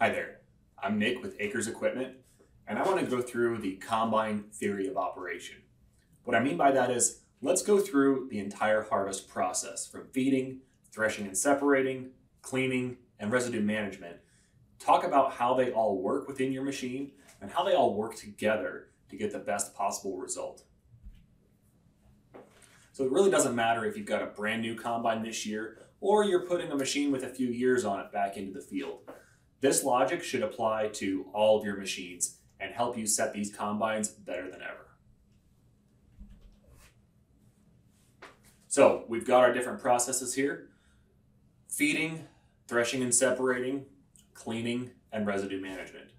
Hi there, I'm Nick with AKRS Equipment, and I want to go through the combine theory of operation. What I mean by that is, let's go through the entire harvest process from feeding, threshing and separating, cleaning, and residue management. Talk about how they all work within your machine and how they all work together to get the best possible result. So it really doesn't matter if you've got a brand new combine this year or you're putting a machine with a few years on it back into the field. This logic should apply to all of your machines and help you set these combines better than ever. So we've got our different processes here: feeding, threshing and separating, cleaning, and residue management.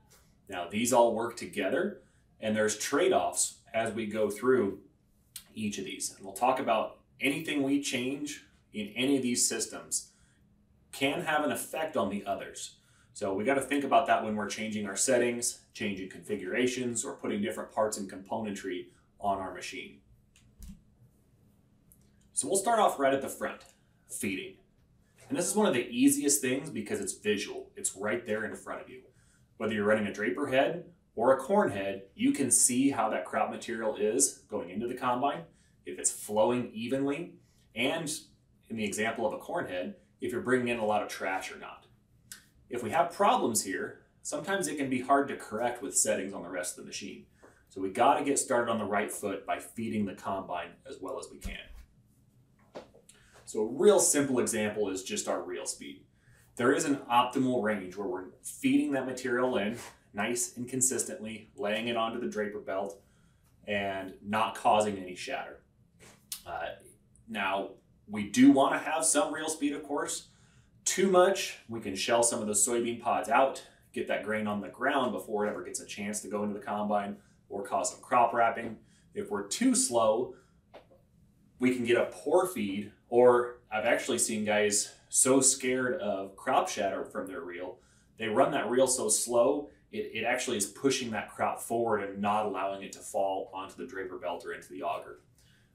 Now these all work together, and there's trade-offs as we go through each of these. And we'll talk about anything we change in any of these systems can have an effect on the others. So we got to think about that when we're changing our settings, changing configurations, or putting different parts and componentry on our machine. So we'll start off right at the front, feeding. And this is one of the easiest things because it's visual. It's right there in front of you. Whether you're running a draper head or a corn head, you can see how that crop material is going into the combine, if it's flowing evenly, and in the example of a corn head, if you're bringing in a lot of trash or not. If we have problems here, sometimes it can be hard to correct with settings on the rest of the machine. So we got to get started on the right foot by feeding the combine as well as we can. So a real simple example is just our reel speed. There is an optimal range where we're feeding that material in nice and consistently, laying it onto the draper belt and not causing any shatter. Now, we do want to have some reel speed, of course. Too much, we can shell some of the soybean pods out, get that grain on the ground before it ever gets a chance to go into the combine, or cause some crop wrapping. If we're too slow, we can get a poor feed, or I've actually seen guys so scared of crop shatter from their reel, they run that reel so slow, it actually is pushing that crop forward and not allowing it to fall onto the draper belt or into the auger.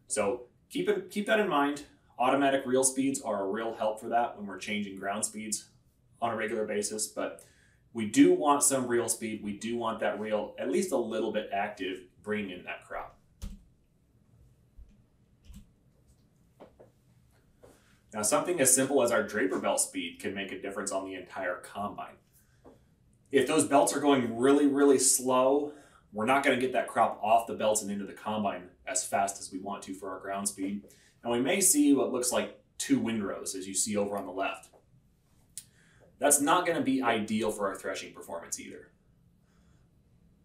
So keep that in mind. Automatic reel speeds are a real help for that when we're changing ground speeds on a regular basis, but we do want some reel speed. We do want that reel at least a little bit active, bringing in that crop. Now, something as simple as our draper belt speed can make a difference on the entire combine. If those belts are going really, really slow, we're not going to get that crop off the belts and into the combine as fast as we want to for our ground speed. And we may see what looks like two windrows, as you see over on the left. That's not going to be ideal for our threshing performance either.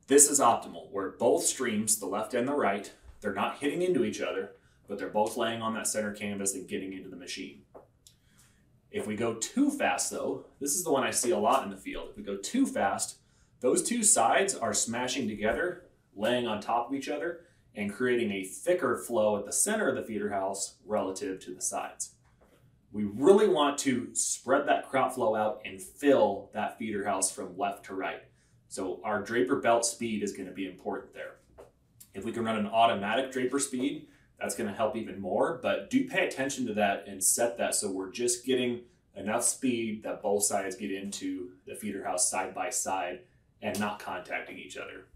This is optimal, where both streams, the left and the right, they're not hitting into each other, but they're both laying on that center canvas and getting into the machine. If we go too fast though, this is the one I see a lot in the field. If we go too fast, those two sides are smashing together, laying on top of each other, and creating a thicker flow at the center of the feeder house relative to the sides. We really want to spread that crop flow out and fill that feeder house from left to right. So our draper belt speed is going to be important there. If we can run an automatic draper speed, that's going to help even more, but do pay attention to that and set that so we're just getting enough speed that both sides get into the feeder house side by side and not contacting each other.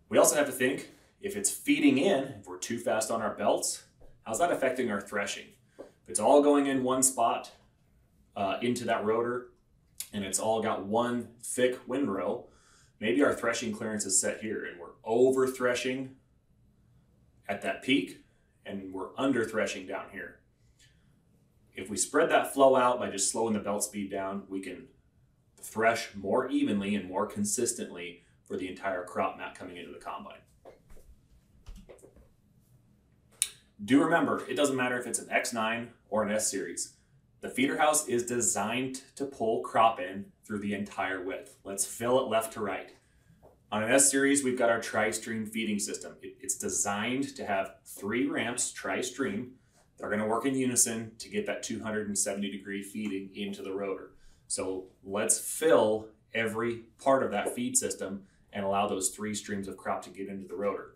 We also have to think, if it's feeding in, if we're too fast on our belts, how's that affecting our threshing? If it's all going in one spot into that rotor and it's all got one thick windrow, maybe our threshing clearance is set here and we're over threshing at that peak and we're under threshing down here. If we spread that flow out by just slowing the belt speed down, we can thresh more evenly and more consistently for the entire crop mat coming into the combine. Do remember, it doesn't matter if it's an X9 or an S series. The feeder house is designed to pull crop in through the entire width. Let's fill it left to right. On an S series, we've got our tri-stream feeding system. It's designed to have 3 ramps tri-stream. They're going to work in unison to get that 270-degree feeding into the rotor. So let's fill every part of that feed system and allow those 3 streams of crop to get into the rotor.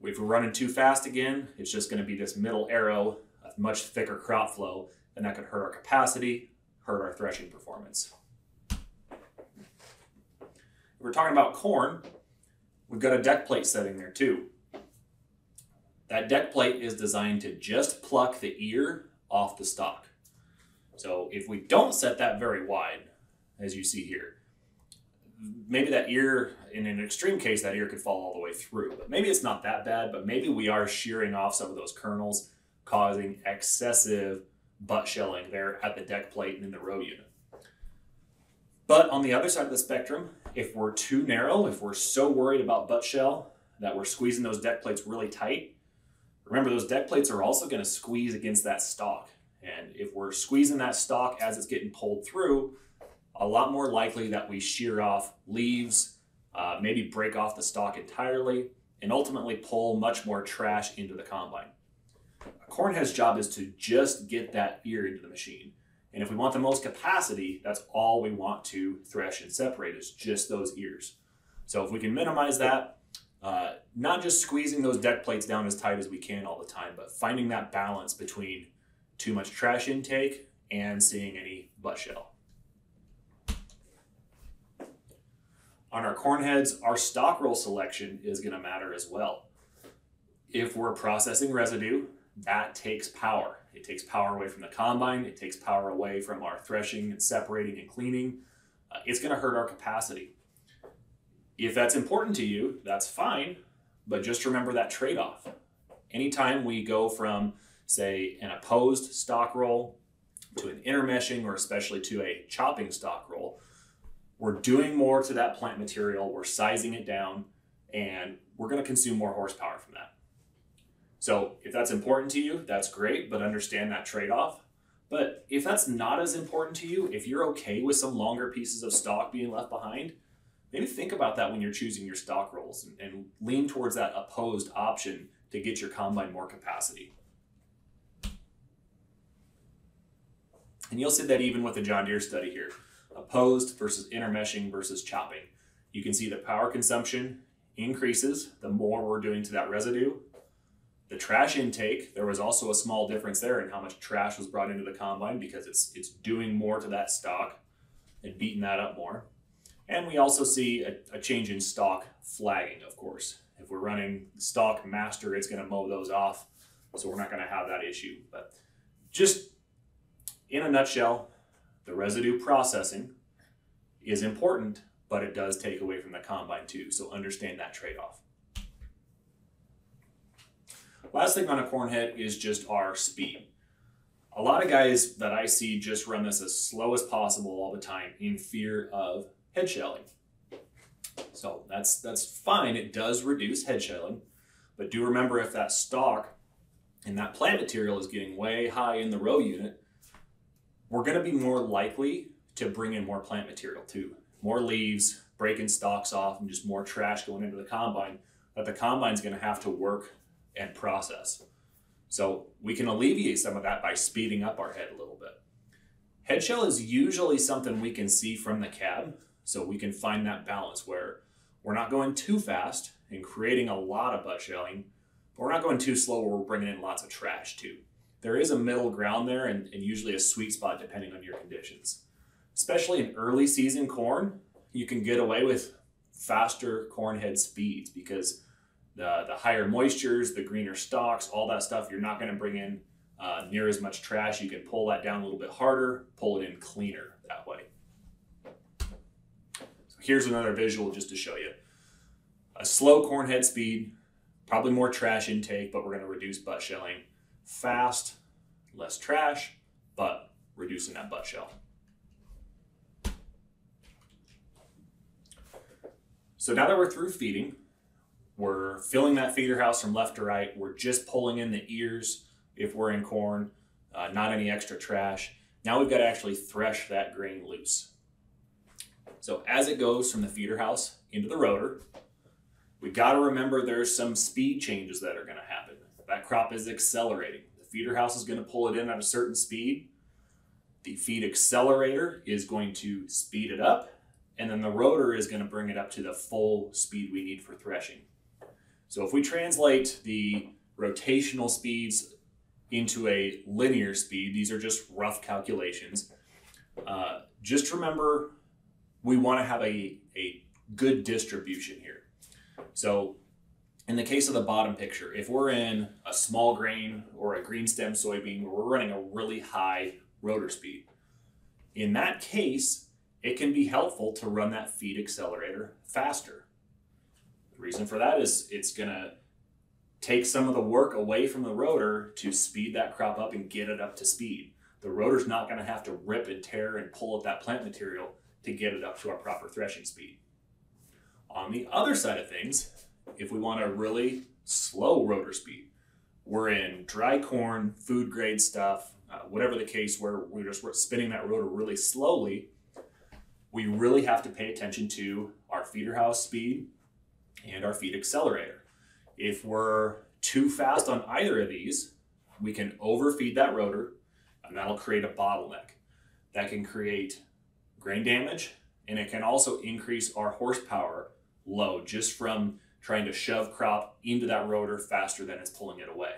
If we're running too fast again, it's just going to be this middle arrow, a much thicker crop flow, then that could hurt our capacity, hurt our threshing performance. If we're talking about corn, we've got a deck plate setting there too. That deck plate is designed to just pluck the ear off the stalk. So if we don't set that very wide, as you see here, maybe that ear, in an extreme case, that ear could fall all the way through. But maybe it's not that bad, but maybe we are shearing off some of those kernels, causing excessive butt shelling there at the deck plate and in the row unit. But on the other side of the spectrum, if we're too narrow, if we're so worried about butt shell that we're squeezing those deck plates really tight, remember those deck plates are also going to squeeze against that stalk. And if we're squeezing that stalk as it's getting pulled through, a lot more likely that we shear off leaves, maybe break off the stalk entirely, and ultimately pull much more trash into the combine. A corn head's job is to just get that ear into the machine. And if we want the most capacity, that's all we want to thresh and separate, is just those ears. So if we can minimize that, not just squeezing those deck plates down as tight as we can all the time, but finding that balance between too much trash intake and seeing any butt shell. On our corn heads, our stock roll selection is going to matter as well. If we're processing residue, that takes power. It takes power away from the combine. It takes power away from our threshing and separating and cleaning. It's going to hurt our capacity. If that's important to you, that's fine, but just remember that trade-off. Anytime we go from, say, an opposed stock roll to an intermeshing, or especially to a chopping stock roll, we're doing more to that plant material, we're sizing it down, and we're going to consume more horsepower from that. So if that's important to you, that's great, but understand that trade-off. But if that's not as important to you, if you're okay with some longer pieces of stock being left behind, maybe think about that when you're choosing your stock rolls, and lean towards that opposed option to get your combine more capacity. And you'll see that even with the John Deere study here, opposed versus intermeshing versus chopping. You can see the power consumption increases the more we're doing to that residue. The trash intake, there was also a small difference there in how much trash was brought into the combine, because it's doing more to that stalk and beating that up more. And we also see a change in stalk flagging, of course. If we're running stalk master, it's going to mow those off, so we're not going to have that issue. But just in a nutshell, the residue processing is important, but it does take away from the combine too, so understand that trade-off. Last thing on a corn head is just our speed. A lot of guys that I see just run this as slow as possible all the time in fear of head shelling. So that's fine, it does reduce head shelling, but do remember, if that stalk and that plant material is getting way high in the row unit, we're going to be more likely to bring in more plant material too. More leaves, breaking stalks off, and just more trash going into the combine that the combine's going to have to work and process. So we can alleviate some of that by speeding up our head a little bit. Head shell is usually something we can see from the cab, so we can find that balance where we're not going too fast and creating a lot of butt shelling, but we're not going too slow where we're bringing in lots of trash too. There is a middle ground there, and usually a sweet spot depending on your conditions. Especially in early season corn, you can get away with faster corn head speeds, because the higher moistures, the greener stalks, all that stuff, you're not going to bring in near as much trash. You can pull that down a little bit harder, pull it in cleaner that way. So here's another visual just to show you. A slow corn head speed, probably more trash intake, but we're going to reduce butt shelling. Fast, less trash, but reducing that butt shell. So now that we're through feeding, we're filling that feeder house from left to right. We're just pulling in the ears if we're in corn, not any extra trash. Now we've got to actually thresh that grain loose. So as it goes from the feeder house into the rotor, we got to remember there's some speed changes that are going to happen. That crop is accelerating. The feeder house is going to pull it in at a certain speed. The feed accelerator is going to speed it up, and then the rotor is going to bring it up to the full speed we need for threshing. So if we translate the rotational speeds into a linear speed. These are just rough calculations. Just remember, we want to have a good distribution here. So in the case of the bottom picture, if we're in a small grain or a green stem soybean where we're running a really high rotor speed, in that case, it can be helpful to run that feed accelerator faster. The reason for that is it's going to take some of the work away from the rotor to speed that crop up and get it up to speed. The rotor's not going to have to rip and tear and pull at that plant material to get it up to our proper threshing speed. On the other side of things, if we want a really slow rotor speed, we're in dry corn, food grade stuff, whatever the case, where we're just spinning that rotor really slowly, we really have to pay attention to our feeder house speed and our feed accelerator. If we're too fast on either of these, we can overfeed that rotor, and that'll create a bottleneck. That can create grain damage, and it can also increase our horsepower load just from trying to shove crop into that rotor faster than it's pulling it away.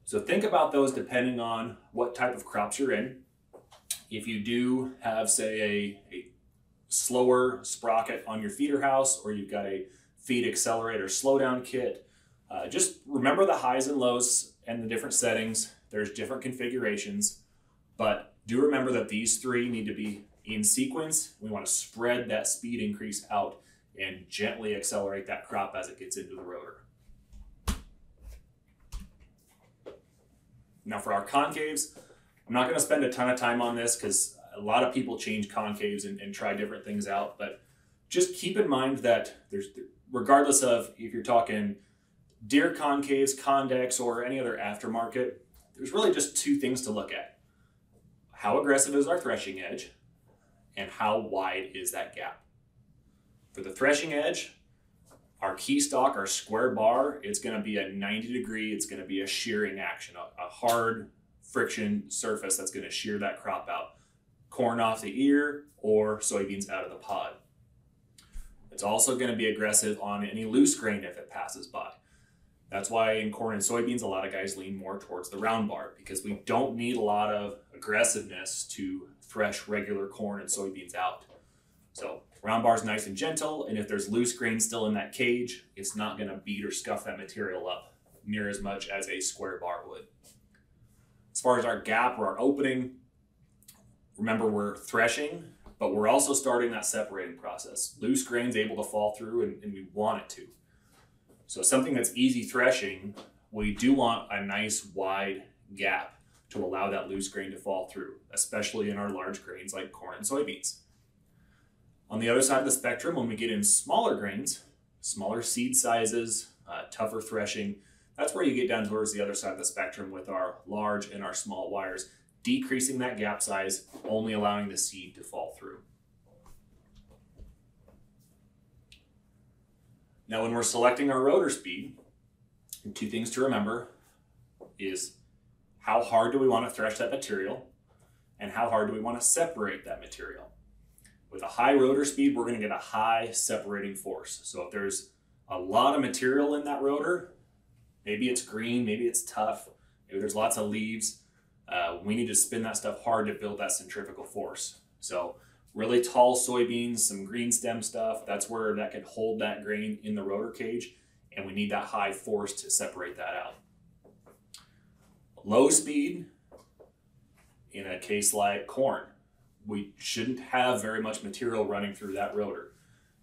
So think about those depending on what type of crops you're in. If you do have, say, a slower sprocket on your feeder house, or you've got a feed accelerator slowdown kit, just remember the highs and lows and the different settings. There's different configurations, but do remember that these three need to be in sequence. We want to spread that speed increase out and gently accelerate that crop as it gets into the rotor. Now for our concaves, I'm not going to spend a ton of time on this because a lot of people change concaves and try different things out, but just keep in mind that regardless of if you're talking Deere concaves, Condex, or any other aftermarket, there's really just two things to look at. How aggressive is our threshing edge, and how wide is that gap? For the threshing edge, our key stock, our square bar, it's going to be a 90 degree, it's going to be a shearing action, a hard friction surface that's going to shear that crop out. Corn off the ear or soybeans out of the pod. It's also going to be aggressive on any loose grain if it passes by. That's why in corn and soybeans, a lot of guys lean more towards the round bar, because we don't need a lot of aggressiveness to thresh regular corn and soybeans out. So round bar is nice and gentle, and if there's loose grain still in that cage, it's not going to beat or scuff that material up near as much as a square bar would. As far as our gap or our opening, remember we're threshing, but we're also starting that separating process. Loose grain's able to fall through, and we want it to. So something that's easy threshing, we do want a nice wide gap to allow that loose grain to fall through, especially in our large grains like corn and soybeans. On the other side of the spectrum, when we get in smaller grains, smaller seed sizes, tougher threshing, that's where you get down towards the other side of the spectrum with our large and our small wires, decreasing that gap size, only allowing the seed to fall through. Now, when we're selecting our rotor speed, two things to remember is how hard do we want to thresh that material, and how hard do we want to separate that material. With a high rotor speed, we're going to get a high separating force. So if there's a lot of material in that rotor, maybe it's green, maybe it's tough, maybe there's lots of leaves, we need to spin that stuff hard to build that centrifugal force. So really tall soybeans, some green stem stuff, that's where that can hold that grain in the rotor cage, and we need that high force to separate that out. Low speed, in a case like corn, we shouldn't have very much material running through that rotor.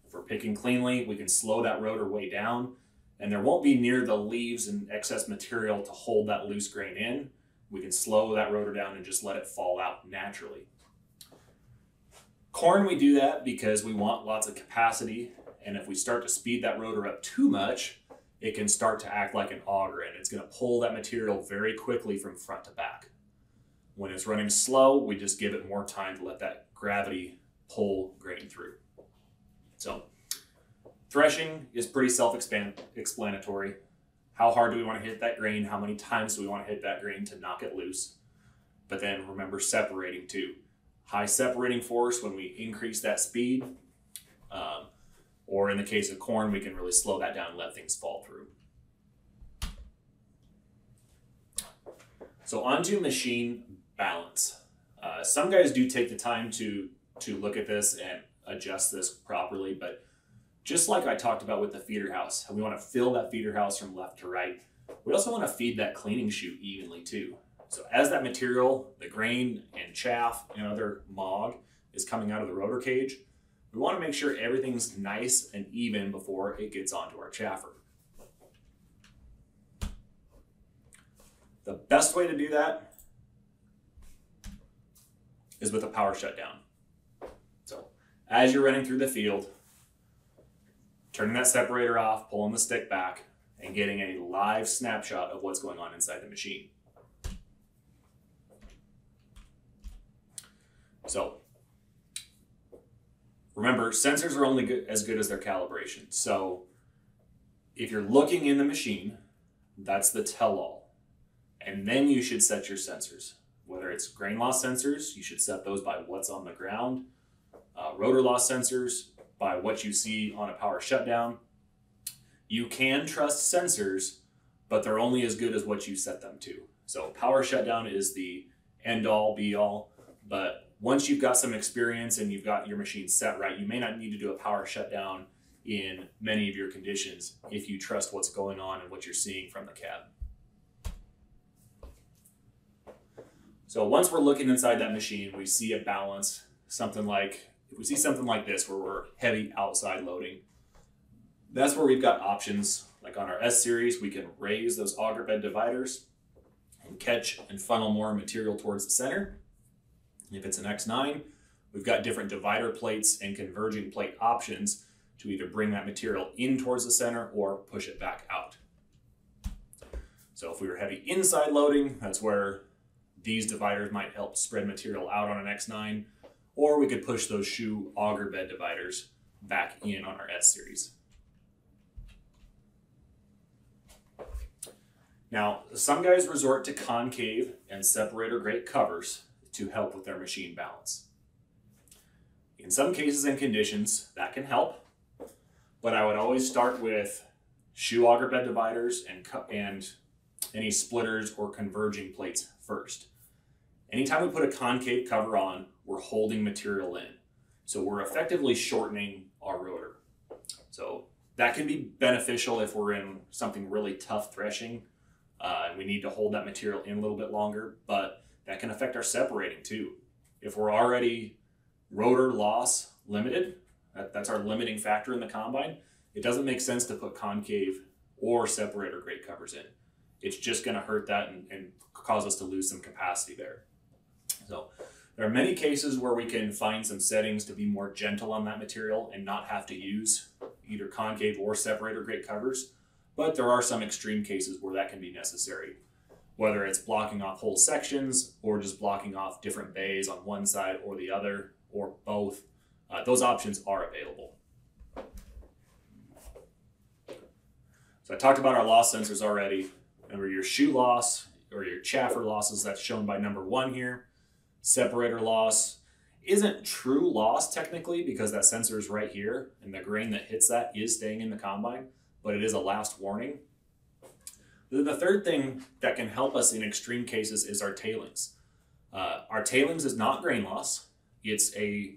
If we're picking cleanly, we can slow that rotor way down, and there won't be near the leaves and excess material to hold that loose grain in. We can slow that rotor down and just let it fall out naturally. Corn, we do that because we want lots of capacity, and if we start to speed that rotor up too much, it can start to act like an auger, and it's going to pull that material very quickly from front to back. When it's running slow, we just give it more time to let that gravity pull grain through. So threshing is pretty self-explanatory. How hard do we want to hit that grain? How many times do we want to hit that grain to knock it loose? But then remember separating too. High separating force when we increase that speed, or in the case of corn, we can really slow that down and let things fall through. So onto machine balance. Some guys do take the time to look at this and adjust this properly, but just like I talked about with the feeder house, we want to fill that feeder house from left to right. We also want to feed that cleaning chute evenly too. So as that material, the grain and chaff and other mog is coming out of the rotor cage, we want to make sure everything's nice and even before it gets onto our chaffer. The best way to do that is with a power shutdown. So as you're running through the field, turning that separator off, pulling the stick back, and getting a live snapshot of what's going on inside the machine. So remember, sensors are only as good as their calibration. So if you're looking in the machine, that's the tell-all. And then you should set your sensors. Whether it's grain loss sensors, you should set those by what's on the ground. Rotor loss sensors, by what you see on a power shutdown. You can trust sensors, but they're only as good as what you set them to. So power shutdown is the end-all, be-all, but once you've got some experience and you've got your machine set right, you may not need to do a power shutdown in many of your conditions if you trust what's going on and what you're seeing from the cab. So once we're looking inside that machine, we see a balance, something like, if we see something like this where we're heavy outside loading, that's where we've got options. Like on our S series, we can raise those auger bed dividers and catch and funnel more material towards the center. If it's an X9, we've got different divider plates and converging plate options to either bring that material in towards the center or push it back out. So if we were heavy inside loading, that's where these dividers might help spread material out on an X9, or we could push those shoe auger bed dividers back in on our S series. Now, some guys resort to concave and separator grate covers to help with their machine balance. In some cases and conditions, that can help, but I would always start with shoe auger bed dividers and any splitters or converging plates first. Anytime we put a concave cover on, we're holding material in. So we're effectively shortening our rotor. So that can be beneficial if we're in something really tough threshing and we need to hold that material in a little bit longer, but that can affect our separating too. If we're already rotor loss limited, that's our limiting factor in the combine, it doesn't make sense to put concave or separator grate covers in. It's just going to hurt that and cause us to lose some capacity there. So there are many cases where we can find some settings to be more gentle on that material and not have to use either concave or separator grate covers, but there are some extreme cases where that can be necessary. Whether it's blocking off whole sections or just blocking off different bays on one side or the other, or both, those options are available. So I talked about our loss sensors already. Remember your shoe loss or your chaffer losses, that's shown by number 1 here. Separator loss isn't true loss technically because that sensor is right here and the grain that hits that is staying in the combine, but it is a last warning. The third thing that can help us in extreme cases is our tailings. Our tailings is not grain loss, it's a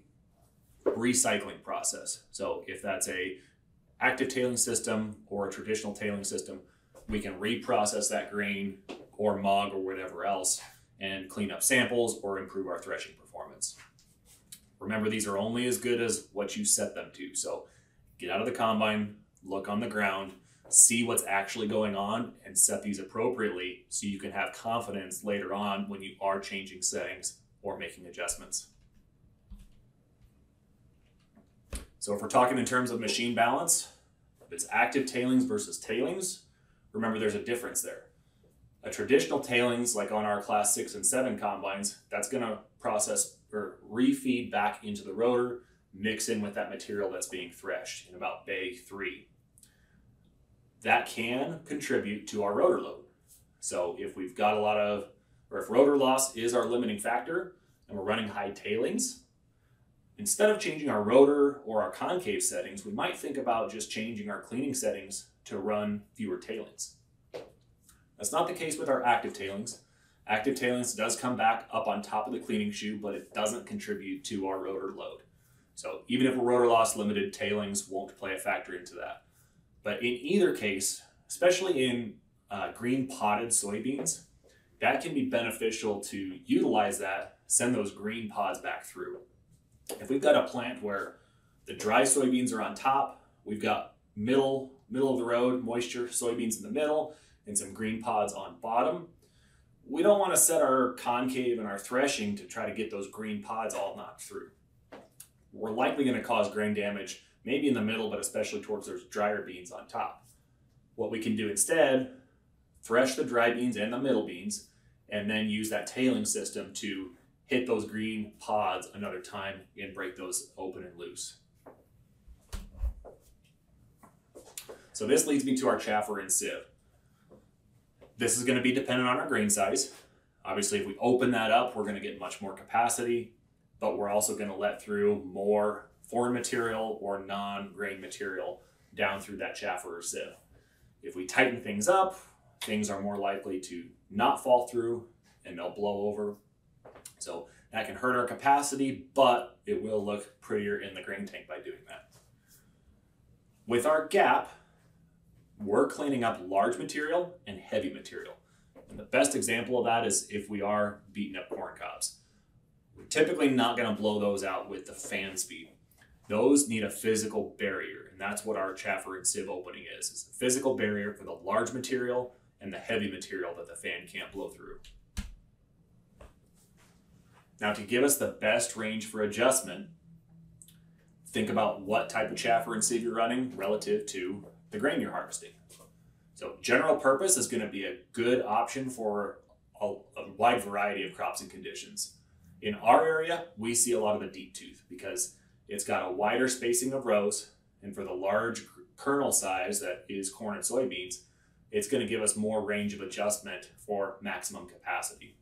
recycling process. So if that's a active tailing system or a traditional tailing system, we can reprocess that grain or mog or whatever else and clean up samples or improve our threshing performance. Remember, these are only as good as what you set them to. So get out of the combine, look on the ground, see what's actually going on, and set these appropriately so you can have confidence later on when you are changing settings or making adjustments. So if we're talking in terms of machine balance, if it's active tailings versus tailings, remember there's a difference there. A traditional tailings, like on our class 6 and 7 combines, that's going to process or refeed back into the rotor, mix in with that material that's being threshed in about bay 3. That can contribute to our rotor load. So if we've got if rotor loss is our limiting factor and we're running high tailings, instead of changing our rotor or our concave settings, we might think about just changing our cleaning settings to run fewer tailings. That's not the case with our active tailings. Active tailings does come back up on top of the cleaning shoe, but it doesn't contribute to our rotor load. So even if a rotor loss limited, tailings won't play a factor into that. But in either case, especially in green podded soybeans, that can be beneficial to utilize that, send those green pods back through. If we've got a plant where the dry soybeans are on top, we've got middle of the road moisture soybeans in the middle, and some green pods on bottom, we don't want to set our concave and our threshing to try to get those green pods all knocked through. We're likely going to cause grain damage, maybe in the middle, but especially towards those drier beans on top. What we can do instead, thresh the dry beans and the middle beans, and then use that tailing system to hit those green pods another time and break those open and loose. So this leads me to our chaffer and sieve. This is going to be dependent on our grain size. Obviously, if we open that up, we're going to get much more capacity, but we're also going to let through more foreign material or non-grain material down through that chaffer or sieve. If we tighten things up, things are more likely to not fall through and they'll blow over. So that can hurt our capacity, but it will look prettier in the grain tank by doing that. With our gap, we're cleaning up large material and heavy material. And the best example of that is if we are beating up corn cobs. We're typically not going to blow those out with the fan speed. Those need a physical barrier, and that's what our chaffer and sieve opening is. It's a physical barrier for the large material and the heavy material that the fan can't blow through. Now, to give us the best range for adjustment, think about what type of chaffer and sieve you're running relative to the grain you're harvesting. So general purpose is going to be a good option for a wide variety of crops and conditions. In our area, we see a lot of the deep tooth because it's got a wider spacing of rows, and for the large kernel size that is corn and soybeans, it's going to give us more range of adjustment for maximum capacity.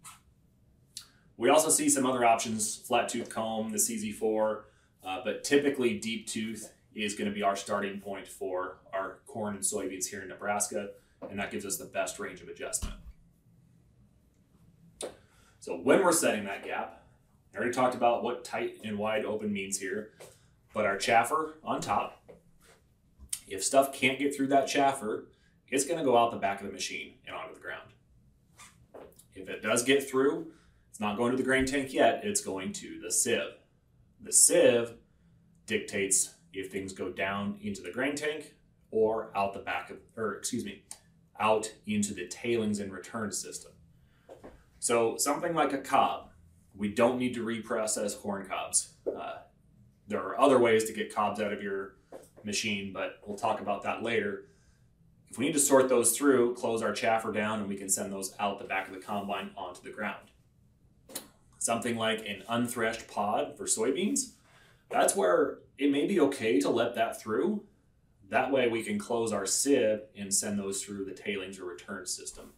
We also see some other options, flat tooth comb, the CZ4, but typically deep tooth is going to be our starting point for our corn and soybeans here in Nebraska, and that gives us the best range of adjustment. So when we're setting that gap, I already talked about what tight and wide open means here, but our chaffer on top, if stuff can't get through that chaffer, it's going to go out the back of the machine and onto the ground. If it does get through, it's not going to the grain tank yet, it's going to the sieve. The sieve dictates if things go down into the grain tank or out the back of, out into the tailings and return system. So something like a cob, we don't need to reprocess corn cobs. There are other ways to get cobs out of your machine, but we'll talk about that later. If we need to sort those through, close our chaffer down and we can send those out the back of the combine onto the ground. Something like an unthreshed pod for soybeans, that's where it may be okay to let that through. That way we can close our sieve and send those through the tailings or return system.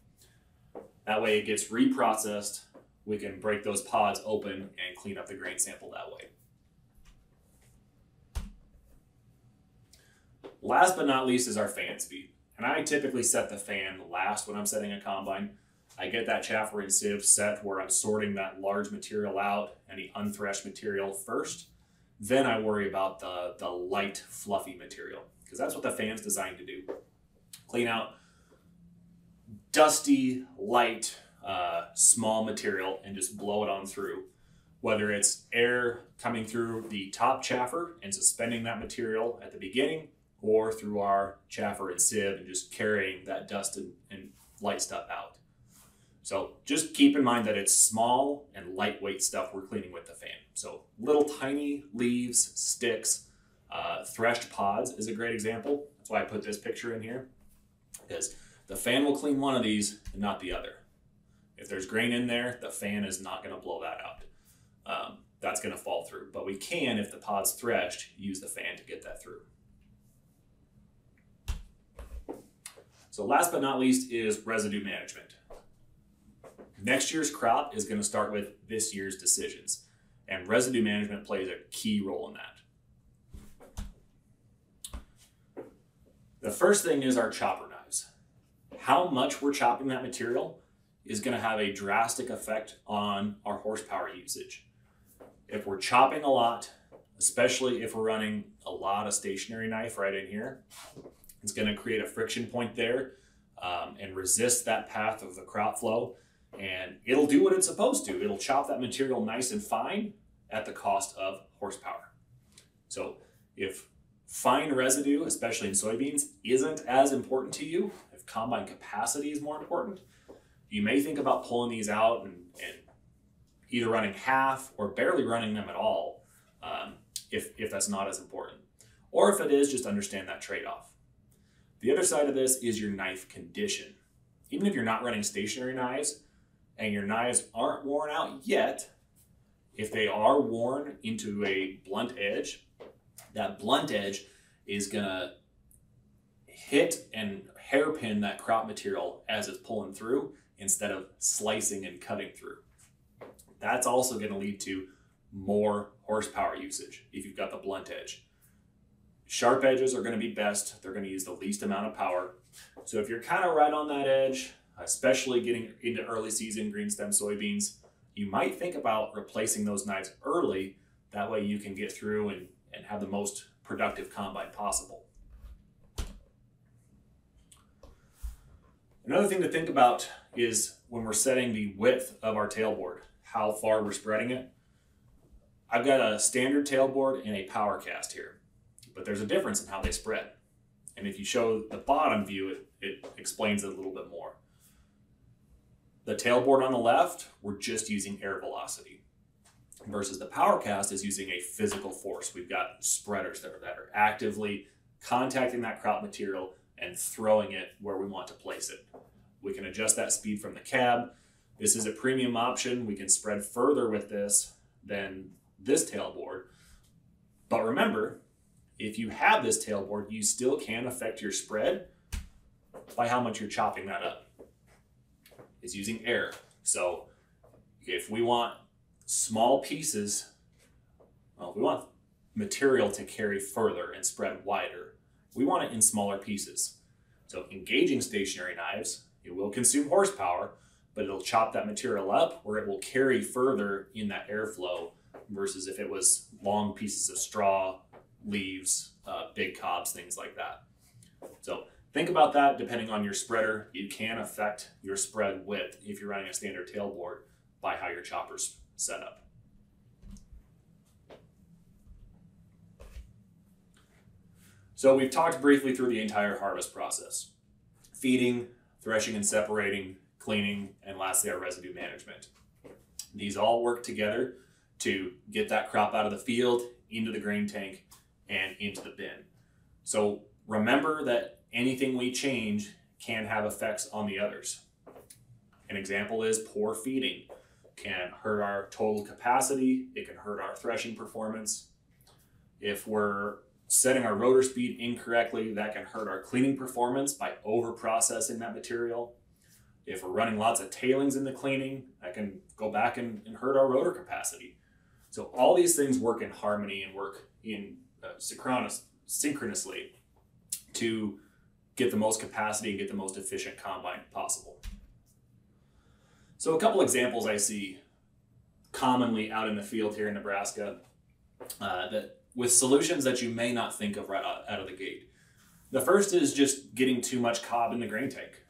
That way it gets reprocessed, we can break those pods open and clean up the grain sample that way. Last but not least is our fan speed. And I typically set the fan last when I'm setting a combine. I get that chaffer and sieve set where I'm sorting that large material out, any unthreshed material first. Then I worry about the light, fluffy material, because that's what the fan's designed to do. Clean out dusty, light, small material and just blow it on through. Whether it's air coming through the top chaffer and suspending that material at the beginning, or through our chaffer and sieve and just carrying that dust and light stuff out. So just keep in mind that it's small and lightweight stuff we're cleaning with the fan. So little tiny leaves, sticks, threshed pods is a great example. That's why I put this picture in here, because the fan will clean one of these and not the other. If there's grain in there, the fan is not going to blow that out. That's going to fall through. But we can, if the pod's threshed, use the fan to get that through. So last but not least is residue management. Next year's crop is going to start with this year's decisions, and residue management plays a key role in that. The first thing is our chopper knives. How much we're chopping that material is going to have a drastic effect on our horsepower usage. If we're chopping a lot, especially if we're running a lot of stationary knife right in here, it's going to create a friction point there and resist that path of the crop flow. And it'll do what it's supposed to. It'll chop that material nice and fine at the cost of horsepower. So if fine residue, especially in soybeans, isn't as important to you, if combine capacity is more important, you may think about pulling these out and either running half or barely running them at all if that's not as important. Or if it is, just understand that trade-off. The other side of this is your knife condition. Even if you're not running stationary knives and your knives aren't worn out yet, if they are worn into a blunt edge, that blunt edge is gonna hit and hairpin that crop material as it's pulling through instead of slicing and cutting through. That's also gonna lead to more horsepower usage if you've got the blunt edge. Sharp edges are gonna be best. They're gonna use the least amount of power. So if you're kind of right on that edge, especially getting into early season green stem soybeans, you might think about replacing those knives early. That way you can get through and have the most productive combine possible. Another thing to think about is when we're setting the width of our tailboard, how far we're spreading it. I've got a standard tailboard and a power cast here, but there's a difference in how they spread. And if you show the bottom view, it explains it a little bit more. The tailboard on the left, we're just using air velocity, versus the power cast is using a physical force. We've got spreaders that are actively contacting that crop material and throwing it where we want to place it. We can adjust that speed from the cab. This is a premium option. We can spread further with this than this tailboard. But remember, if you have this tailboard, you still can affect your spread by how much you're chopping that up. It's using air. So if we want small pieces, well, if we want material to carry further and spread wider, we want it in smaller pieces. So engaging stationary knives, it will consume horsepower, but it'll chop that material up where it will carry further in that airflow versus if it was long pieces of straw, leaves, big cobs, things like that. So think about that. Depending on your spreader, you can affect your spread width if you're running a standard tailboard by how your chopper's set up. So we've talked briefly through the entire harvest process: feeding, threshing and separating, cleaning, and lastly our residue management. These all work together to get that crop out of the field, into the grain tank, and into the bin. So remember that anything we change can have effects on the others. An example is poor feeding can hurt our total capacity. It can hurt our threshing performance. If we're setting our rotor speed incorrectly, that can hurt our cleaning performance by over-processing that material. If we're running lots of tailings in the cleaning, that can go back and hurt our rotor capacity. So all these things work in harmony and work in synchronously to get the most capacity and get the most efficient combine possible. So a couple examples I see commonly out in the field here in Nebraska that with solutions that you may not think of right out of the gate. The first is just getting too much cob in the grain tank.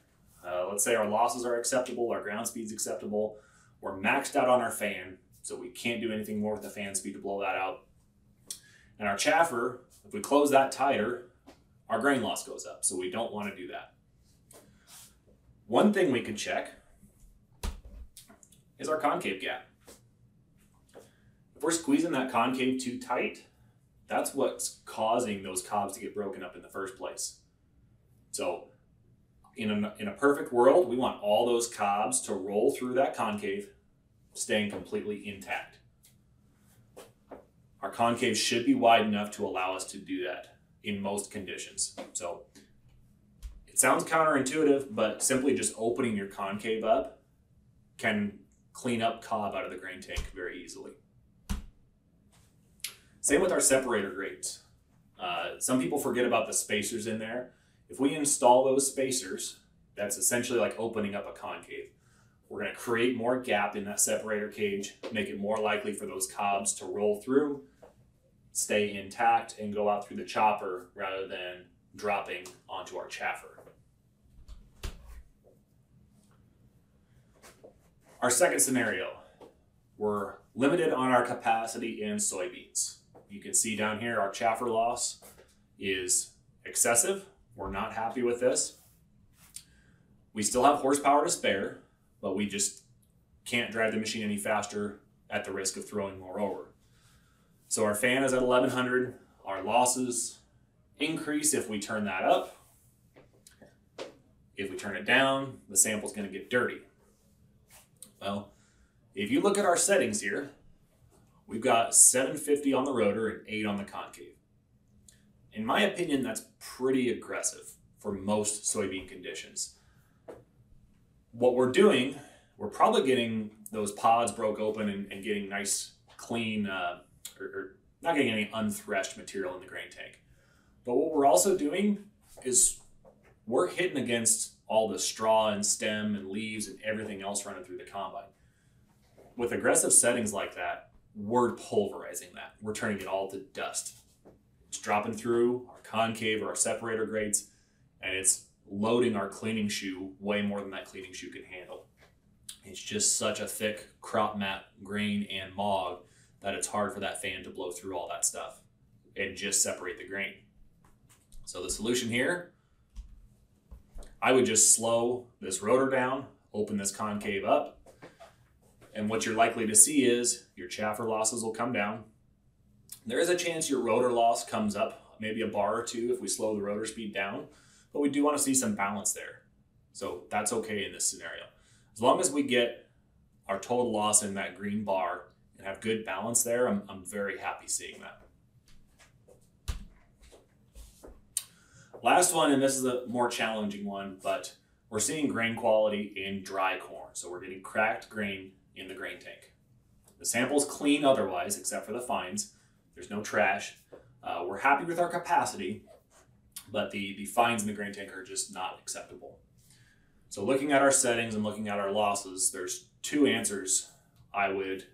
Let's say our losses are acceptable, our ground speed's acceptable, we're maxed out on our fan, so we can't do anything more with the fan speed to blow that out. And our chaffer, if we close that tighter, our grain loss goes up, so we don't want to do that. One thing we could check is our concave gap. If we're squeezing that concave too tight, that's what's causing those cobs to get broken up in the first place. So in a perfect world, we want all those cobs to roll through that concave, staying completely intact. Our concave should be wide enough to allow us to do that in most conditions. So it sounds counterintuitive, but simply just opening your concave up can clean up cob out of the grain tank very easily. Same with our separator grates. Some people forget about the spacers in there. If we install those spacers, that's essentially like opening up a concave. We're going to create more gap in that separator cage, make it more likely for those cobs to roll through, stay intact, and go out through the chopper rather than dropping onto our chaffer. Our second scenario, we're limited on our capacity in soybeans. You can see down here our chaffer loss is excessive. We're not happy with this. We still have horsepower to spare, but we just can't drive the machine any faster at the risk of throwing more over. So our fan is at 1100. Our losses increase if we turn that up. If we turn it down, the sample's going to get dirty. Well, if you look at our settings here, we've got 750 on the rotor and 8 on the concave. In my opinion, that's pretty aggressive for most soybean conditions. What we're doing, we're probably getting those pods broke open and getting nice, clean, or not getting any unthreshed material in the grain tank. But what we're also doing is we're hitting against all the straw and stem and leaves and everything else running through the combine. With aggressive settings like that, we're pulverizing that. We're turning it all to dust. It's dropping through our concave or our separator grates, and it's loading our cleaning shoe way more than that cleaning shoe can handle. It's just such a thick crop mat grain and mog that it's hard for that fan to blow through all that stuff and just separate the grain. So the solution here, I would just slow this rotor down, open this concave up, and what you're likely to see is your chaffer losses will come down. There is a chance your rotor loss comes up, maybe a bar or two if we slow the rotor speed down, but we do want to see some balance there. So that's okay in this scenario. As long as we get our total loss in that green bar and have good balance there, I'm very happy seeing that. Last one, and this is a more challenging one, but we're seeing grain quality in dry corn. So we're getting cracked grain in the grain tank. The sample's clean otherwise, except for the fines. There's no trash. We're happy with our capacity, but the fines in the grain tank are just not acceptable. So looking at our settings and looking at our losses, there's two answers I would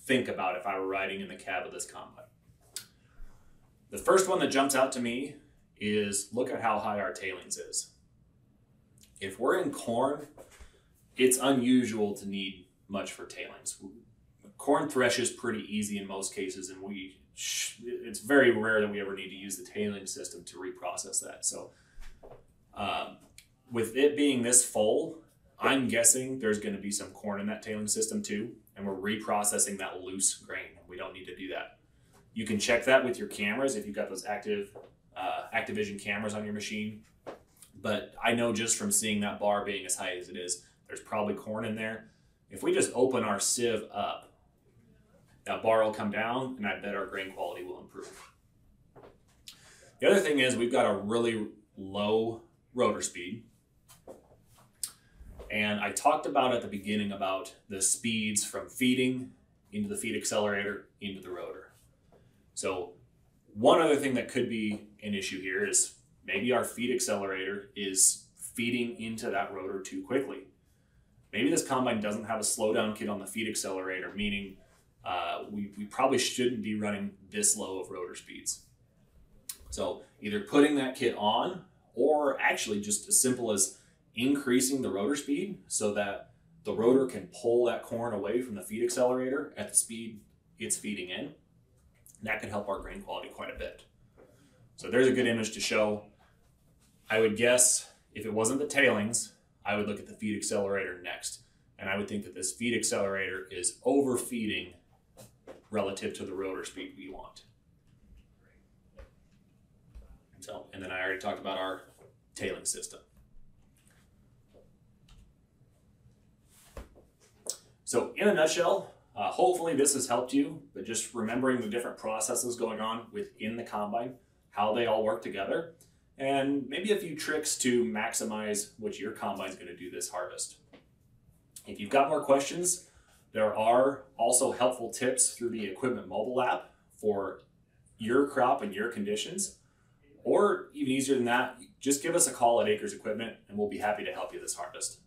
think about if I were riding in the cab of this combine. The first one that jumps out to me is look at how high our tailings is. If we're in corn, it's unusual to need much for tailings. Corn threshes pretty easy in most cases, and it's very rare that we ever need to use the tailing system to reprocess that. So with it being this full, I'm guessing there's going to be some corn in that tailing system too, and we're reprocessing that loose grain. We don't need to do that. You can check that with your cameras if you've got those Activision cameras on your machine. But I know just from seeing that bar being as high as it is, there's probably corn in there. If we just open our sieve up, that bar will come down, and I bet our grain quality will improve. The other thing is we've got a really low rotor speed. And I talked about at the beginning about the speeds from feeding into the feed accelerator into the rotor. So one other thing that could be an issue here is maybe our feed accelerator is feeding into that rotor too quickly. Maybe this combine doesn't have a slowdown kit on the feed accelerator, meaning we probably shouldn't be running this low of rotor speeds. So either putting that kit on, or actually just as simple as increasing the rotor speed so that the rotor can pull that corn away from the feed accelerator at the speed it's feeding in. And that can help our grain quality quite a bit. So there's a good image to show. I would guess if it wasn't the tailings, I would look at the feed accelerator next. And I would think that this feed accelerator is overfeeding relative to the rotor speed we want. So, and then I already talked about our tailing system. So in a nutshell, hopefully this has helped you, but just remembering the different processes going on within the combine, how they all work together, and maybe a few tricks to maximize what your combine is going to do this harvest. If you've got more questions, there are also helpful tips through the Equipment mobile app for your crop and your conditions. Or even easier than that, just give us a call at AKRS Equipment and we'll be happy to help you this harvest.